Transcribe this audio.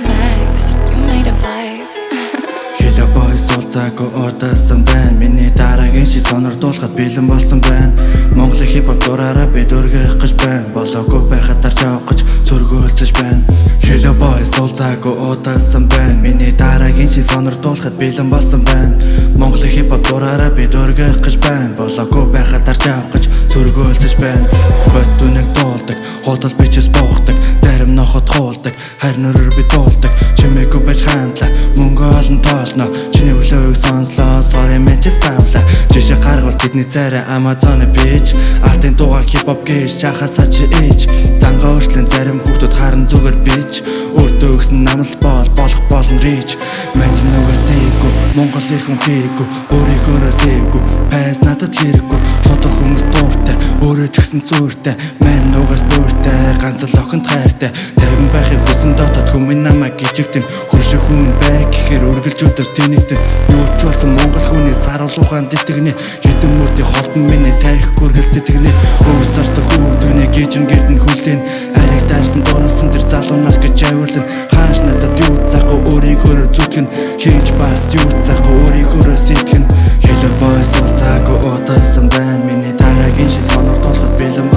Max, you made a vibe. Hello boys уулзаагүй удасан байна. Миний дараагийн ши сонирдуулахад бэлэн болсон байна. Монголын хипхоп дураараа би дөргөх гэж байна. Болоогүй байхад дарж авах гэж зөргөөлцөж байна. Hello boys уулзаагүй удасан байна. Миний дараагийн ши сонирдуулахад бэлэн болсон байна. Монголын хипхоп дураараа би дөргөх гэж байна. Болоогүй байхад дарж авах гэж зөргөөлцөж байна. Бот үнэг дуулдаг, худал бичээс боохдаг, зарим нохот хуулдаг, харин өрөөр би дуулдаг. Чимээгүй байж хандлаа, мөнгө олон тоолно. Чиний өглөөг сонслоо, sorry мен чи савла. Жишээ гаргуул тэдний царай Amazon bitch. Артын дууга хипхоп гэж чахасаа чи ээж. Зангаа өршлөн зарим хүүхдүүд харан зүгээр bitch. Өөртөө өгсөн намл болох болно reach. Мэн чи нүгээс тийггүй, Монгол ирхэн хийггүй, өөрийнхөө сэвгүй, пэс надад хэрэггүй. Содох хүмүүс дууртай, өөрөө ч гэсэн зүртэй. Мэн нүгээс дүртэй, ганц л охинд хайртай. Тавин байхыг хүсэн дотоод хүмүүс намайг гिचигдэн. Хүн шиг хүн бай гэхээр үргэлжлүүлээс тэнэгдэн. Юу ч болсон Монгол хүний саруулуухаанд итгэнэ. Хэдэн мөртийн холдон миний тарих гүргэл сэтгэнэ. Хөөс орсон хүүхдүний гижин гэрдэн хүлээн. Ариг дайрсан дуурсан тэр залуунаас гэж авирлан. Хааш надад юу заахгүй өөрийнхөө зүтгэн. Хийж бас юу заахгүй өөрийнхөө сэтгэн. Hello boys уулзаагүй удасан байна. Миний дараагийн ши сонирдуулахад бэлэн